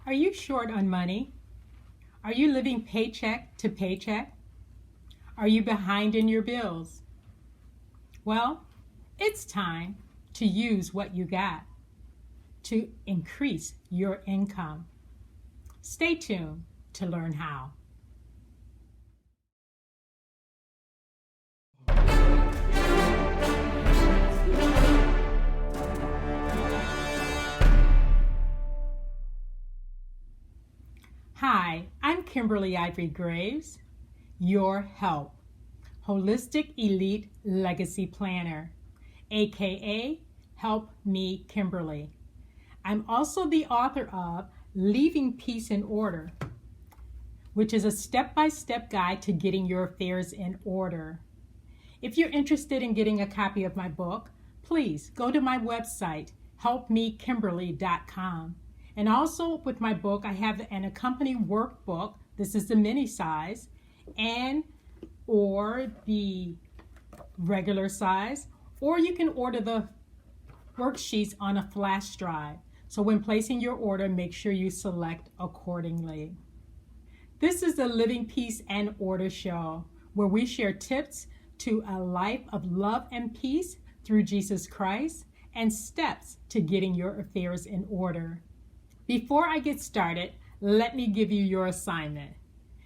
Are you short on money? Are you living paycheck to paycheck? Are you behind in your bills? Well, it's time to use what you got to increase your income. Stay tuned to learn how. Hi, I'm Kimberly Ivory Graves, your help, Holistic Elite Legacy Planner, aka Help Me Kimberly. I'm also the author of Leaving Peace in Order, which is a step-by-step guide to getting your affairs in order. If you're interested in getting a copy of my book, please go to my website, helpmekimberly.com. And also with my book, I have an accompanying workbook. This is the mini size or the regular size, or you can order the worksheets on a flash drive. So when placing your order, make sure you select accordingly. This is the Living Peace and Order show, where we share tips to a life of love and peace through Jesus Christ and steps to getting your affairs in order. Before I get started, let me give you your assignment.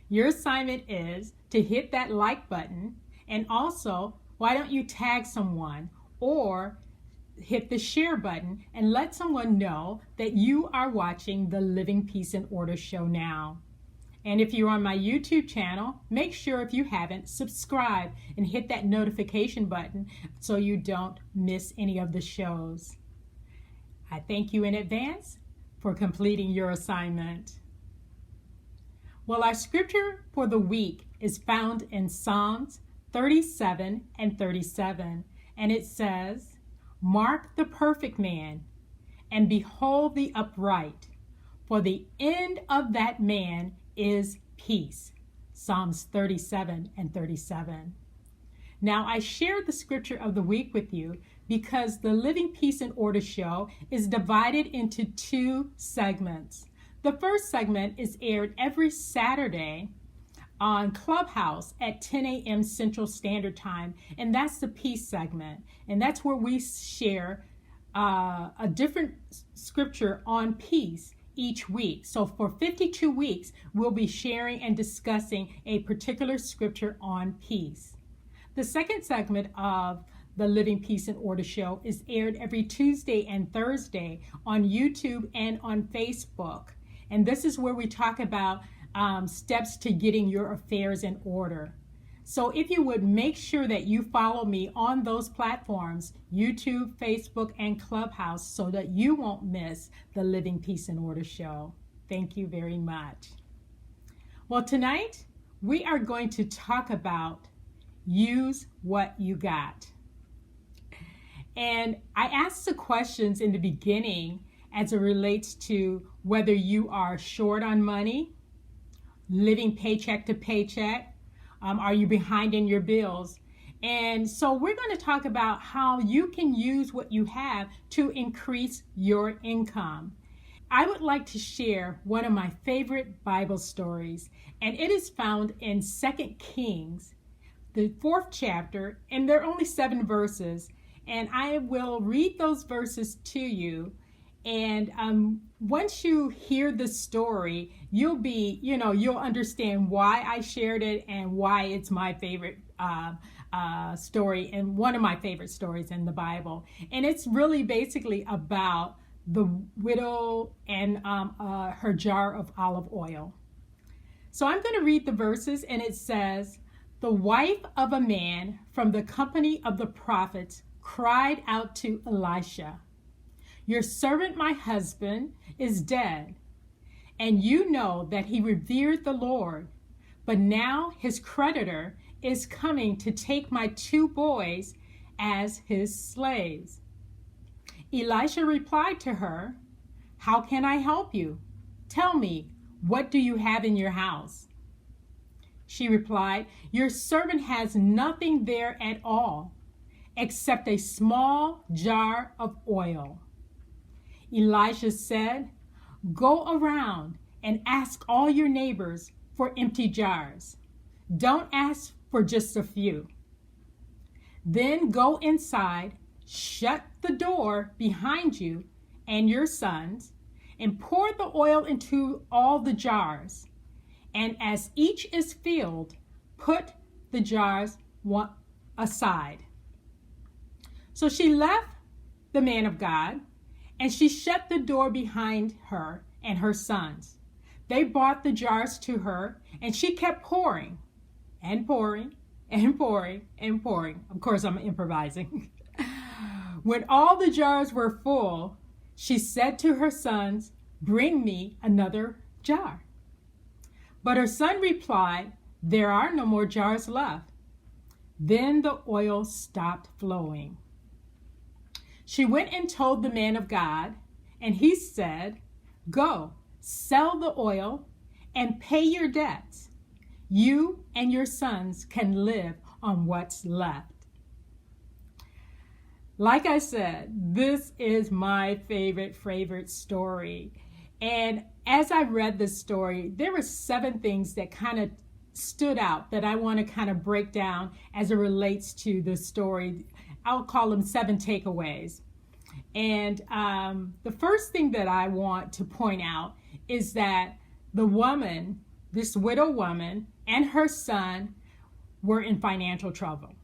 Your assignment is to hit that like button, and also, why don't you tag someone or hit the share button and let someone know that you are watching the Living Peace and Order show now. And if you're on my YouTube channel, make sure, if you haven't, subscribe and hit that notification button so you don't miss any of the shows. I thank you in advance for completing your assignment. Well, our scripture for the week is found in Psalms 37 and 37, and it says, "Mark the perfect man, and behold the upright, for the end of that man is peace." Psalms 37 and 37. Now, I shared the scripture of the week with you because the Living Peace and Order show is divided into two segments. The first segment is aired every Saturday on Clubhouse at 10 a.m. Central Standard Time, and that's the Peace segment. And that's where we share a different scripture on peace each week. So for 52 weeks, we'll be sharing and discussing a particular scripture on peace. The second segment of the Living Peace and Order show is aired every Tuesday and Thursday on YouTube and on Facebook. And this is where we talk about steps to getting your affairs in order. So if you would make sure that you follow me on those platforms, YouTube, Facebook, and Clubhouse, so that you won't miss the Living Peace and Order show. Thank you very much. Well, tonight we are going to talk about use what you got. And I asked the questions in the beginning as it relates to whether you are short on money, living paycheck to paycheck, are you behind in your bills? And so we're going to talk about how you can use what you have to increase your income. I would like to share one of my favorite Bible stories, and it is found in 2 Kings, the 4th chapter, and there are only 7 verses, and I will read those verses to you. And once you hear the story, you'll understand why I shared it and why it's my favorite story and one of my favorite stories in the Bible. And it's really basically about the widow and her jar of olive oil. So I'm going to read the verses, and it says, "The wife of a man from the company of the prophets cried out to Elisha, 'Your servant, my husband, is dead, and you know that he revered the Lord, but now his creditor is coming to take my 2 boys as his slaves.' Elisha replied to her, 'How can I help you? Tell me, what do you have in your house?' She replied, 'Your servant has nothing there at all, except a small jar of oil.' Elisha said, Go around and ask all your neighbors for empty jars. Don't ask for just a few. Then go inside, shut the door behind you and your sons, and pour the oil into all the jars. And as each is filled, put the jars aside. So she left the man of God, and she shut the door behind her and her sons. They brought the jars to her, and she kept pouring and pouring and pouring and pouring. Of course, I'm improvising. When all the jars were full, she said to her sons, "Bring me another jar." But her son replied, "There are no more jars left." Then the oil stopped flowing. She went and told the man of God, and he said, "Go, sell the oil and pay your debts. You and your sons can live on what's left." Like I said, this is my favorite story. And as I read this story, there were 7 things that kind of stood out that I want to kind of break down as it relates to the story. I'll call them 7 takeaways. And the first thing that I want to point out is that the woman, this widow woman, and her son were in financial trouble.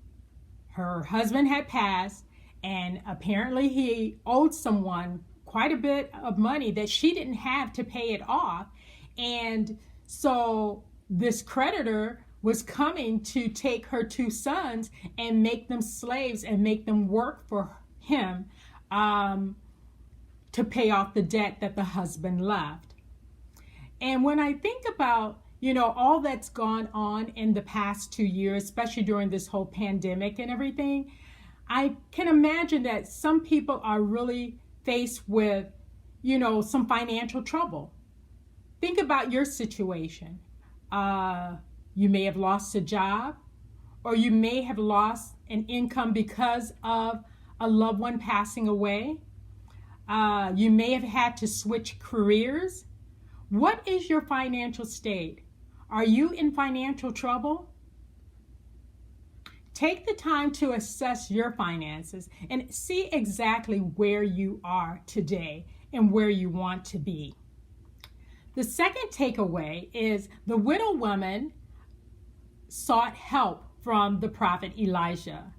Her husband had passed, and apparently he owed someone quite a bit of money that she didn't have to pay it off. And so this creditor was coming to take her 2 sons and make them slaves and make them work for him to pay off the debt that the husband left. And when I think about, all that's gone on in the past 2 years, especially during this whole pandemic and everything, I can imagine that some people are really faced with, some financial trouble. Think about your situation. You may have lost a job, or you may have lost an income because of a loved one passing away. You may have had to switch careers. What is your financial state? Are you in financial trouble? Take the time to assess your finances and see exactly where you are today and where you want to be. The second takeaway is the widow woman sought help from the prophet Elijah.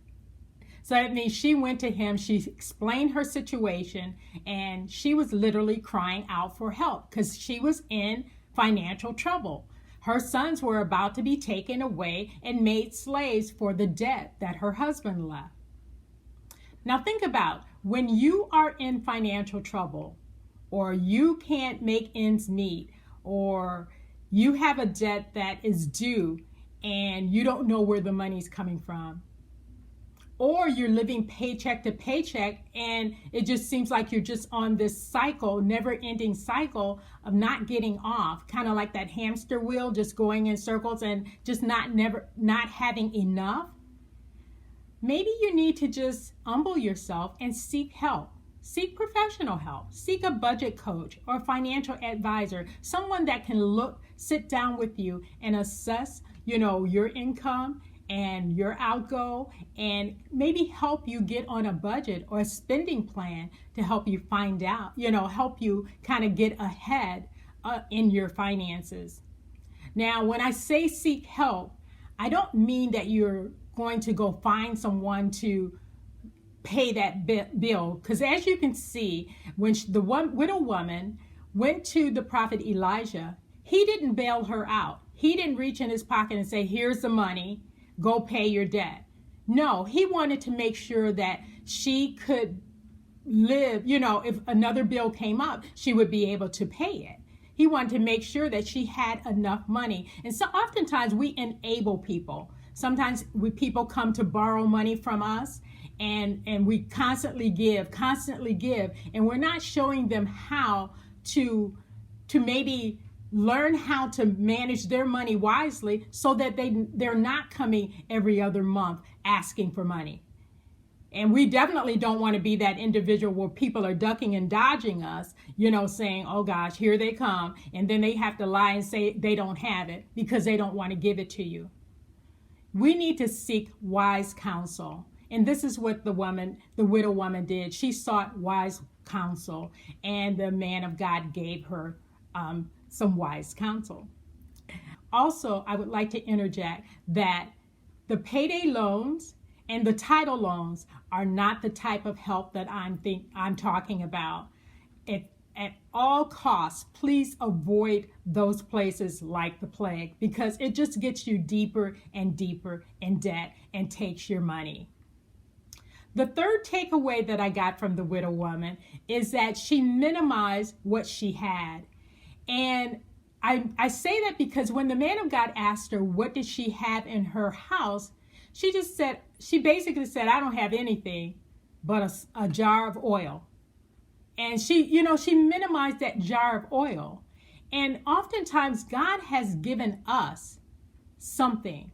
So that means she went to him, she explained her situation, and she was literally crying out for help because she was in financial trouble. Her sons were about to be taken away and made slaves for the debt that her husband left. Now think about when you are in financial trouble, or you can't make ends meet, or you have a debt that is due and you don't know where the money's coming from, or you're living paycheck to paycheck and it just seems like you're just on this cycle, never-ending cycle of not getting off, kind of like that hamster wheel, just going in circles and just not having enough. Maybe you need to just humble yourself and seek help. Seek professional help. Seek a budget coach or financial advisor, someone that can sit down with you and assess, your income and your outgo, and maybe help you get on a budget or a spending plan to help you find out, help you kind of get ahead in your finances. Now, when I say seek help, I don't mean that you're going to go find someone to pay that bill, because as you can see, when the widow woman went to the prophet Elijah, he didn't bail her out. He didn't reach in his pocket and say, "Here's the money, go pay your debt." No, he wanted to make sure that she could live, if another bill came up, she would be able to pay it. He wanted to make sure that she had enough money. And so oftentimes we enable people. Sometimes people come to borrow money from us, and we constantly give, and we're not showing them how to maybe learn how to manage their money wisely so that they're not coming every other month asking for money. And we definitely don't want to be that individual where people are ducking and dodging us, saying, oh gosh, here they come. And then they have to lie and say they don't have it because they don't want to give it to you. We need to seek wise counsel. And this is what the widow woman did. She sought wise counsel, and the man of God gave her some wise counsel. Also, I would like to interject that the payday loans and the title loans are not the type of help that I'm talking about. At all costs, please avoid those places like the plague, because it just gets you deeper and deeper in debt and takes your money. The third takeaway that I got from the widow woman is that she minimized what she had. And I say that because when the man of God asked her, what did she have in her house? She basically said, I don't have anything but a jar of oil. And she minimized that jar of oil. And oftentimes God has given us something,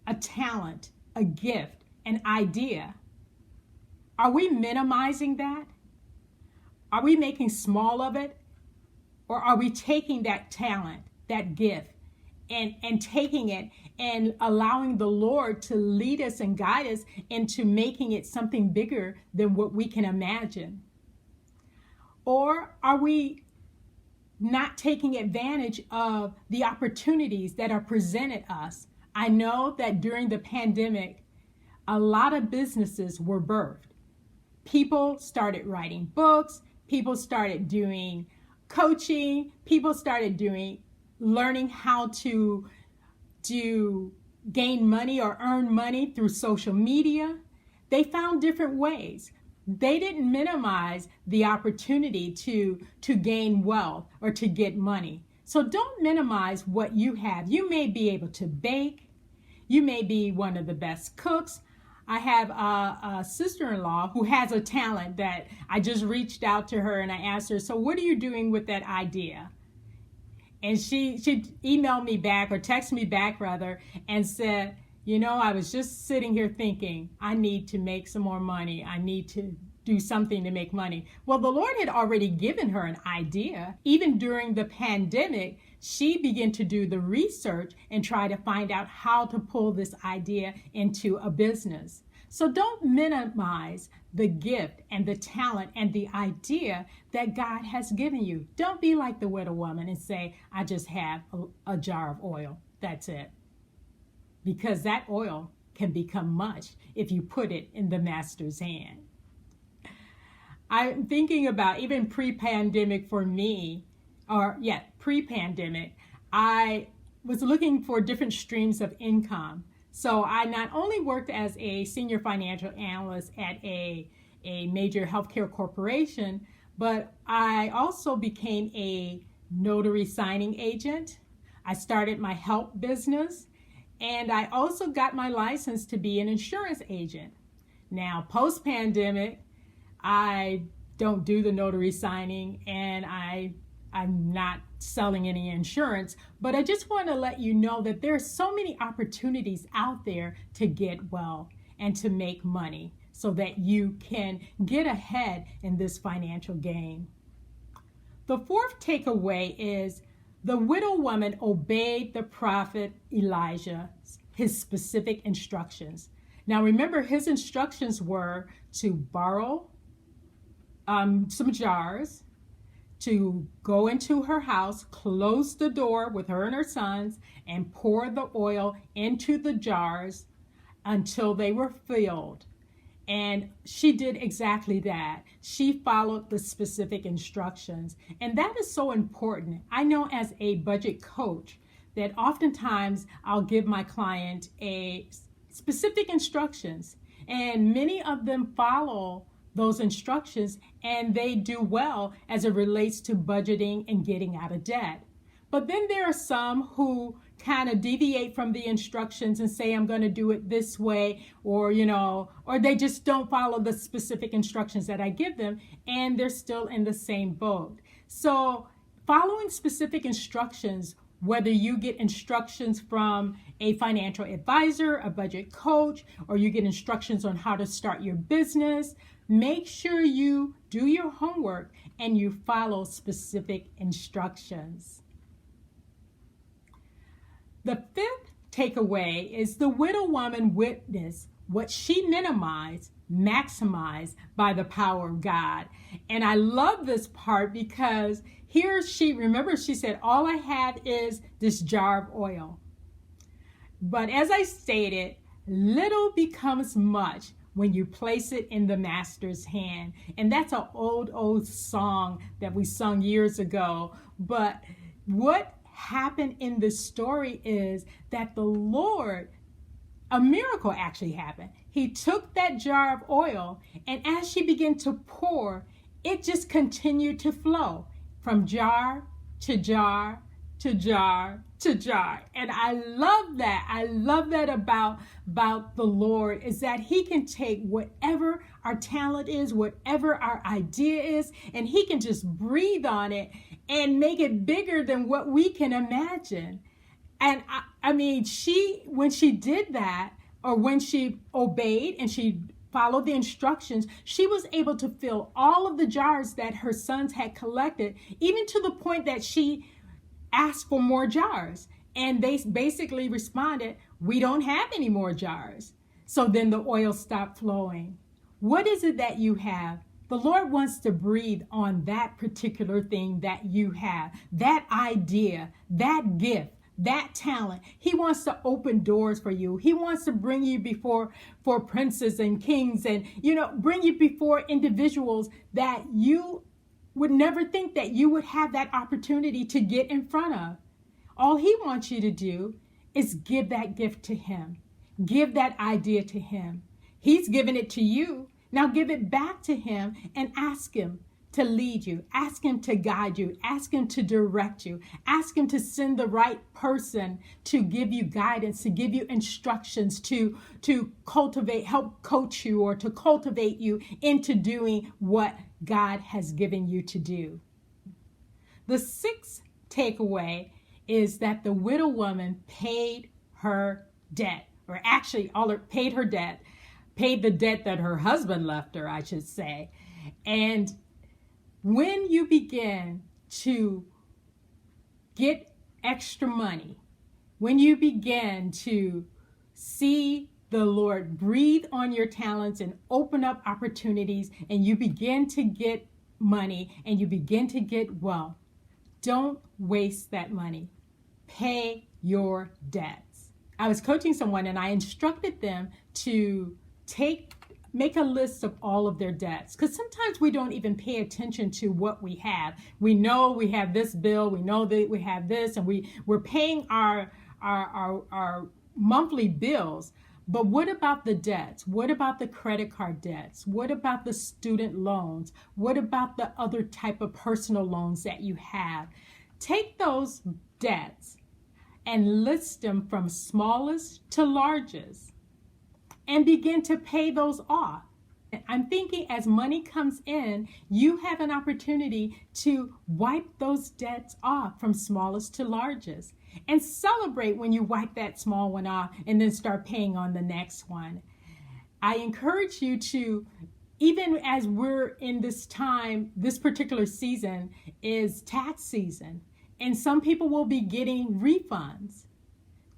a talent, a gift, an idea. Are we minimizing that? Are we making small of it? Or are we taking that talent, that gift, and taking it and allowing the Lord to lead us and guide us into making it something bigger than what we can imagine? Or are we not taking advantage of the opportunities that are presented us? I know that during the pandemic, a lot of businesses were birthed. People started writing books. People started doing coaching. People started learning how to gain money or earn money through social media. They found different ways. They didn't minimize the opportunity to gain wealth or to get money. So don't minimize what you have. You may be able to bake. You may be one of the best cooks. I have a sister-in-law who has a talent that I just reached out to her and I asked her, so what are you doing with that idea? And she emailed me back, or texted me back rather, and said, I was just sitting here thinking, I need to make some more money. I need to do something to make money. Well, the Lord had already given her an idea. Even during the pandemic, she began to do the research and try to find out how to pull this idea into a business. So don't minimize the gift and the talent and the idea that God has given you. Don't be like the widow woman and say, I just have a jar of oil. That's it. Because that oil can become much if you put it in the master's hand. I'm thinking about even pre-pandemic for me, pre-pandemic, I was looking for different streams of income. So I not only worked as a senior financial analyst at a major healthcare corporation, but I also became a notary signing agent. I started my help business, and I also got my license to be an insurance agent. Now, post-pandemic, I don't do the notary signing, and I'm not selling any insurance, but I just want to let you know that there are so many opportunities out there to get well and to make money so that you can get ahead in this financial game. The fourth takeaway is the widow woman obeyed the prophet Elijah, his specific instructions. Now remember, his instructions were to borrow some jars, to go into her house, close the door with her and her sons, and pour the oil into the jars until they were filled. And she did exactly that. She followed the specific instructions. And that is so important. I know as a budget coach that oftentimes I'll give my client a specific instructions, and many of them follow those instructions and they do well as it relates to budgeting and getting out of debt. But then there are some who kind of deviate from the instructions and say, I'm going to do it this way, or they just don't follow the specific instructions that I give them, and they're still in the same boat. So following specific instructions Whether you get instructions from a financial advisor, a budget coach, or you get instructions on how to start your business, make sure you do your homework and you follow specific instructions. The fifth takeaway is the widow woman witnessed what she minimized, maximized by the power of God. And I love this part because here remember she said, all I have is this jar of oil. But as I stated, little becomes much when you place it in the master's hand. And that's an old song that we sung years ago. But what happened in this story is that the Lord, a miracle actually happened. He took that jar of oil, and as she began to pour, it just continued to flow from jar to jar to jar to jar. And I love that. I love that about the Lord, is that he can take whatever our talent is, whatever our idea is, and he can just breathe on it and make it bigger than what we can imagine. And I mean, when she did that, or when she obeyed and she followed the instructions, she was able to fill all of the jars that her sons had collected, even to the point that she asked for more jars. And they basically responded, we don't have any more jars. So then the oil stopped flowing. What is it that you have? The Lord wants to breathe on that particular thing that you have, that idea, that gift, that talent. He wants to open doors for you. He wants to bring you before princes and kings, and bring you before individuals that you would never think that you would have that opportunity to get in front of. All he wants you to do is give that gift to him. Give that idea to him. He's given it to you. Now give it back to him and ask him to lead you. Ask him to guide you. Ask him to direct you. Ask him to send the right person to give you guidance, to give you instructions, to cultivate, help coach you, or to cultivate you into doing what God has given you to do. The sixth takeaway is that the widow woman paid her debt, or actually paid her debt, paid the debt that her husband left her, I should say. And when you begin to get extra money, when you begin to see the Lord breathe on your talents and open up opportunities, and you begin to get money and you begin to get wealth, don't waste that money. Pay your debts. I was coaching someone and I instructed them to make a list of all of their debts, because sometimes we don't even pay attention to what we have. We know we have this bill, we know that we have this, and we're paying our monthly bills. But what about the debts? What about the credit card debts? What about the student loans? What about the other type of personal loans that you have? Take those debts and list them from smallest to largest and begin to pay those off. I'm thinking as money comes in, you have an opportunity to wipe those debts off from smallest to largest, and celebrate when you wipe that small one off and then start paying on the next one. I encourage you to, even as we're in this time, this particular season is tax season, and some people will be getting refunds.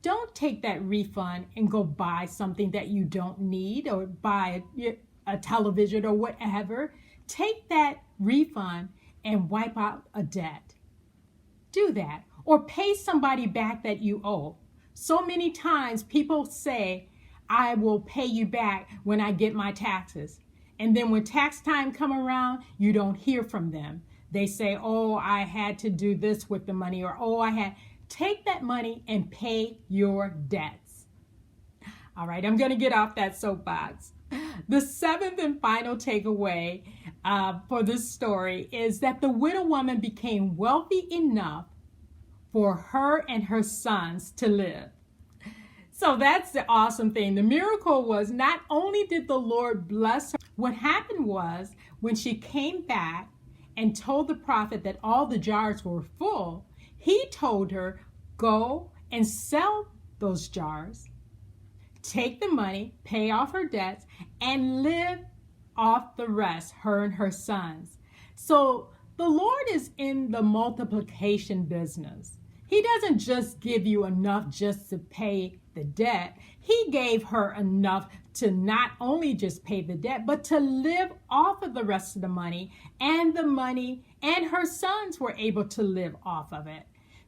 Don't take that refund and go buy something that you don't need, or buy a television or whatever. Take that refund and wipe out a debt. Do that. Or pay somebody back that you owe. So many times people say, I will pay you back when I get my taxes. And then when tax time come around, you don't hear from them. They say, oh, I had to do this with the money, or take that money and pay your debts. All right, I'm going to get off that soapbox. The seventh and final takeaway for this story is that the widow woman became wealthy enough for her and her sons to live. So that's the awesome thing. The miracle was, not only did the Lord bless her, what happened was when she came back and told the prophet that all the jars were full, he told her, go and sell those jars, take the money, pay off her debts, and live off the rest, her and her sons. So the Lord is in the multiplication business. He doesn't just give you enough just to pay the debt. He gave her enough to not only just pay the debt, but to live off of the rest of the money, and her sons were able to live off of it.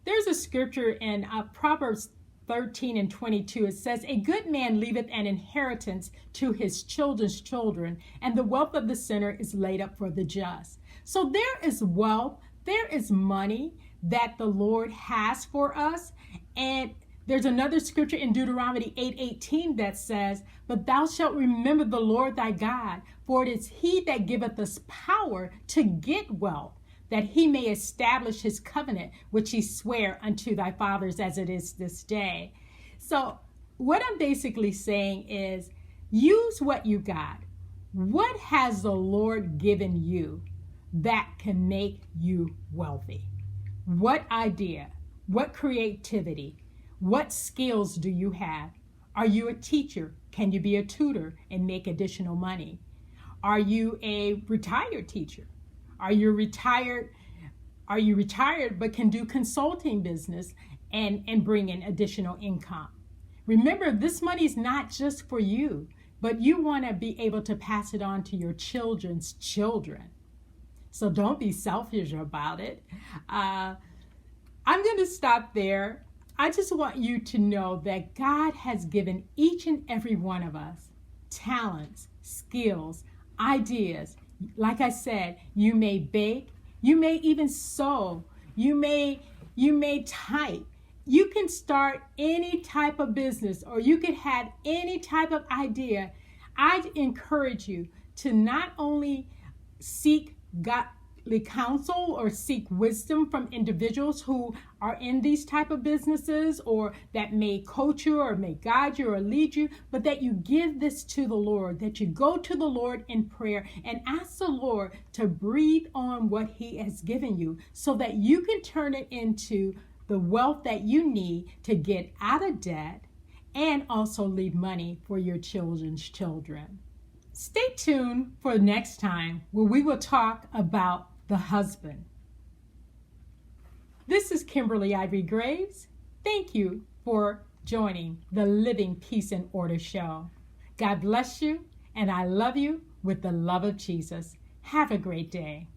There's a scripture in Proverbs 13:22. It says, "A good man leaveth an inheritance to his children's children, and the wealth of the sinner is laid up for the just." So there is wealth, there is money that the Lord has for us. And there's another scripture in Deuteronomy 8:18 that says, "But thou shalt remember the Lord thy God, for it is he that giveth us power to get wealth, that he may establish his covenant, which he sware unto thy fathers as it is this day." So what I'm basically saying is, use what you got. What has the Lord given you that can make you wealthy? What idea? What creativity? What skills do you have? Are you a teacher? Can you be a tutor and make additional money? Are you a retired teacher? Are you retired but can do consulting business and bring in additional income? Remember, this money is not just for you, but you want to be able to pass it on to your children's children. So don't be selfish about it. I'm going to stop there. I just want you to know that God has given each and every one of us talents, skills, ideas. Like I said, you may bake, you may even sew, you may type. You can start any type of business, or you could have any type of idea. I'd encourage you to not only seek godly counsel or seek wisdom from individuals who are in these type of businesses, or that may coach you or may guide you or lead you, but that you give this to the Lord, that you go to the Lord in prayer and ask the Lord to breathe on what he has given you, so that you can turn it into the wealth that you need to get out of debt and also leave money for your children's children. Stay tuned for next time, where we will talk about the husband. This is Kimberly Ivory Graves. Thank you for joining the Living Peace and Order show. God bless you, and I love you with the love of Jesus. Have a great day.